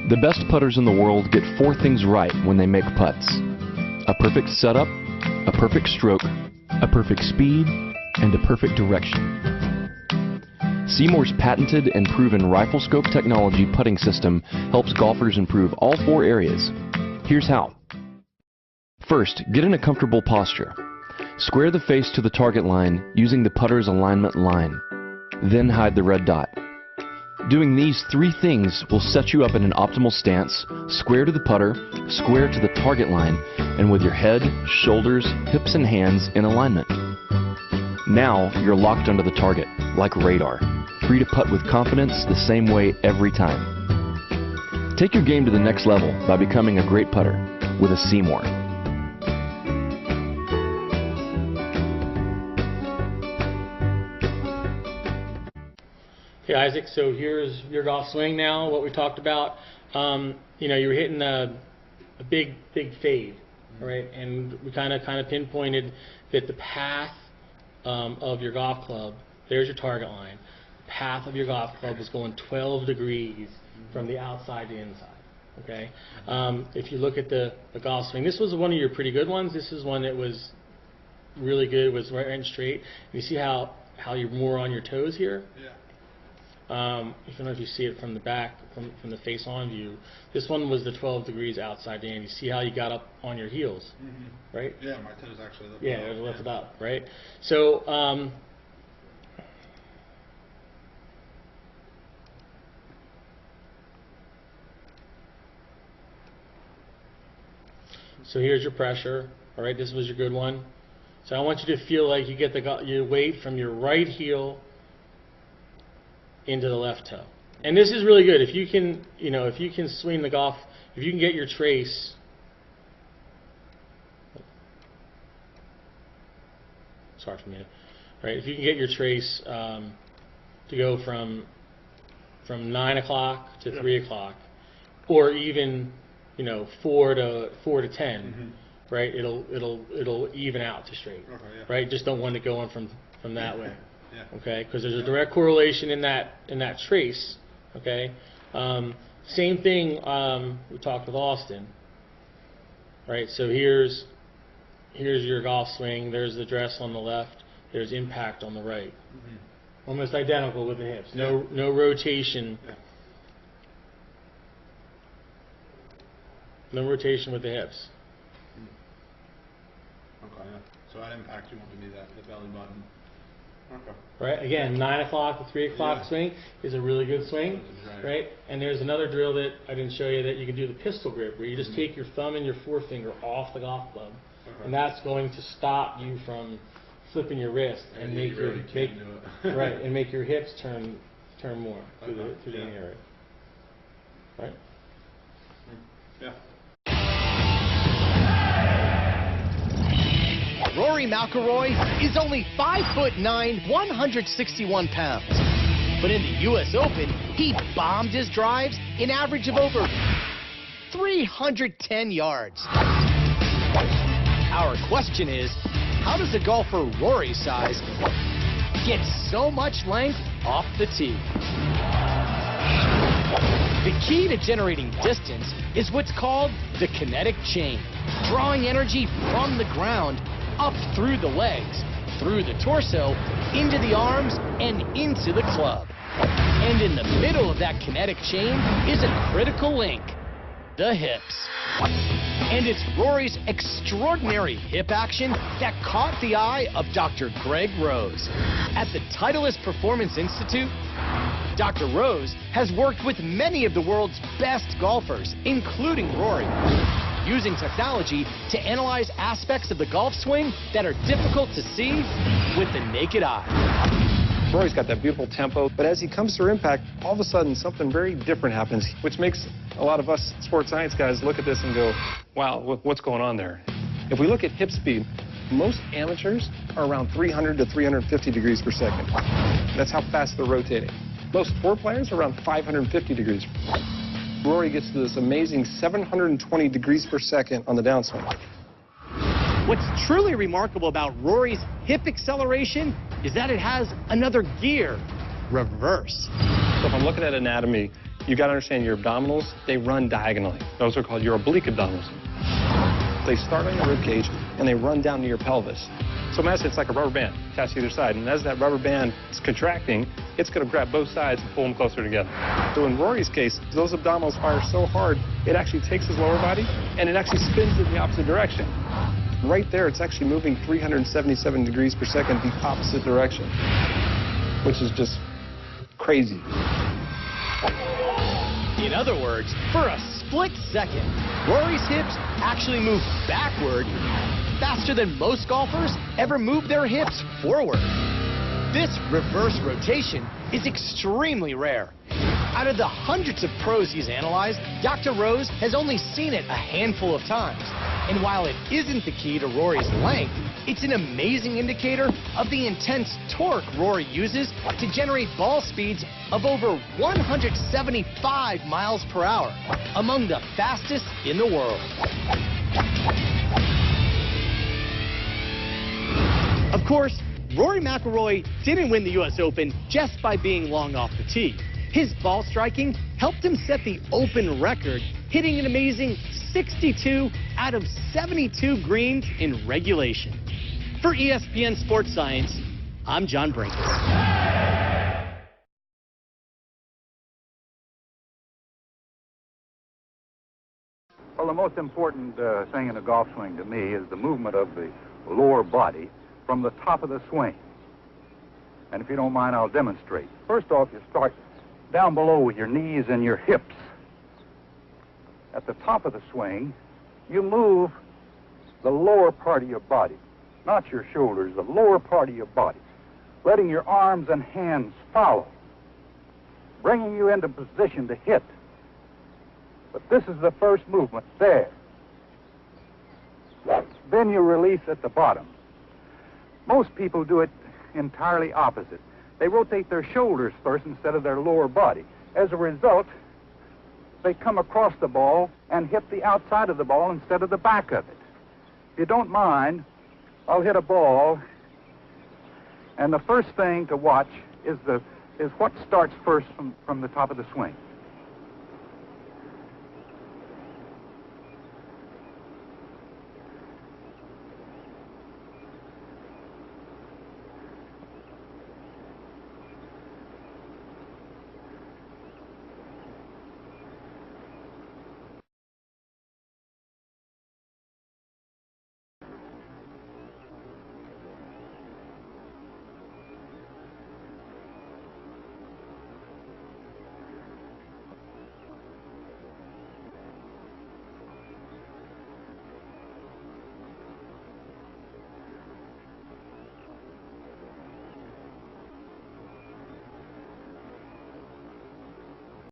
The best putters in the world get 4 things right when they make putts: a perfect setup, a perfect stroke, a perfect speed, and a perfect direction. Seymour's patented and proven rifle scope technology putting system helps golfers improve all 4 areas. Here's how. First, get in a comfortable posture. Square the face to the target line using the putter's alignment line. Then hide the red dot. Doing these 3 things will set you up in an optimal stance, square to the putter, square to the target line, and with your head, shoulders, hips, and hands in alignment. Now you're locked onto the target, like radar, free to putt with confidence the same way every time. Take your game to the next level by becoming a great putter with a Seymour. Okay, Isaac, so here's your golf swing now, what we talked about. You know, you were hitting a big fade, right? And we kind of pinpointed that the path of your golf club, there's your target line, the path of your golf club was going 12 degrees from the outside to inside, okay? If you look at the golf swing, this was one of your pretty good ones. This is one that was really good, was right and straight. You see how you're more on your toes here? Yeah. I don't know if you see it from the back, from the face-on view. This one was the 12 degrees outside in. You see how you got up on your heels, right? Yeah, my toes actually lifted up. Yeah, it lifted up, right? So, so here's your pressure, all right? This was your good one. So I want you to feel like you get your weight from your right heel into the left toe. And this is really good. If you can, you know, if you can swing the golf, if you can get your trace, sorry for me, right? If you can get your trace to go from 9 o'clock to 3 o'clock, or even, you know, 4 to 10, right? It'll even out to straight, right? Just don't want it going from that way. Okay, because there's a direct correlation in that trace. Okay, same thing we talked with Austin. Right, so here's your golf swing. There's the dress on the left. There's impact on the right. Almost identical with the hips. No rotation. No rotation with the hips. Okay, yeah. So that impact you want to be the belly button. Okay. Right, again, 9 o'clock to 3 o'clock swing is a really good swing, right? And there's another drill that I didn't show you that you can do the pistol grip, where you just take your thumb and your forefinger off the golf club, and that's going to stop you from flipping your wrist and make your hips turn more through the area, right? Yeah. Rory McIlroy is only 5'9", 161 pounds. But in the U.S. Open, he bombed his drives an average of over 310 yards. Our question is, how does a golfer Rory's size get so much length off the tee? The key to generating distance is what's called the kinetic chain, drawing energy from the ground up through the legs, through the torso, into the arms, and into the club. And in the middle of that kinetic chain is a critical link, the hips. And it's Rory's extraordinary hip action that caught the eye of Dr. Greg Rose. At the Titleist Performance Institute, Dr. Rose has worked with many of the world's best golfers, including Rory, using technology to analyze aspects of the golf swing that are difficult to see with the naked eye. Rory's got that beautiful tempo, but as he comes through impact, all of a sudden something very different happens, which makes a lot of us sports science guys look at this and go, wow, what's going on there? If we look at hip speed, most amateurs are around 300 to 350 degrees per second. That's how fast they're rotating. Most tour players are around 550 degrees. Rory gets to this amazing 720 degrees per second on the downswing. What's truly remarkable about Rory's hip acceleration is that it has another gear, reverse. So if I'm looking at anatomy, You got to understand your abdominals, they run diagonally. Those are called your oblique abdominals. They start on your rib cage and they run down to your pelvis. So imagine it's like a rubber band attached to either side, and as that rubber band is contracting, it's going to grab both sides and pull them closer together. So in Rory's case, those abdominals fire so hard, it actually takes his lower body and it actually spins in the opposite direction. Right there, it's actually moving 377 degrees per second the opposite direction, which is just crazy. In other words, for a split second, Rory's hips actually move backward faster than most golfers ever move their hips forward. This reverse rotation is extremely rare. Out of the hundreds of pros he's analyzed, Dr. Rose has only seen it a handful of times. And while it isn't the key to Rory's length, it's an amazing indicator of the intense torque Rory uses to generate ball speeds of over 175 miles per hour, among the fastest in the world. Of course, Rory McIlroy didn't win the U.S. Open just by being long off the tee. His ball striking helped him set the Open record, hitting an amazing 62 out of 72 greens in regulation. For ESPN Sports Science, I'm John Brinkus. Well, the most important thing in a golf swing to me is the movement of the lower body from the top of the swing. And if you don't mind, I'll demonstrate. First off, you start down below with your knees and your hips. At the top of the swing, you move the lower part of your body, not your shoulders, the lower part of your body, letting your arms and hands follow, bringing you into position to hit. But this is the first movement there. Then you release at the bottom. Most people do it entirely opposite. They rotate their shoulders first instead of their lower body. As a result, they come across the ball and hit the outside of the ball instead of the back of it. If you don't mind, I'll hit a ball, and the first thing to watch is what starts first from the top of the swing.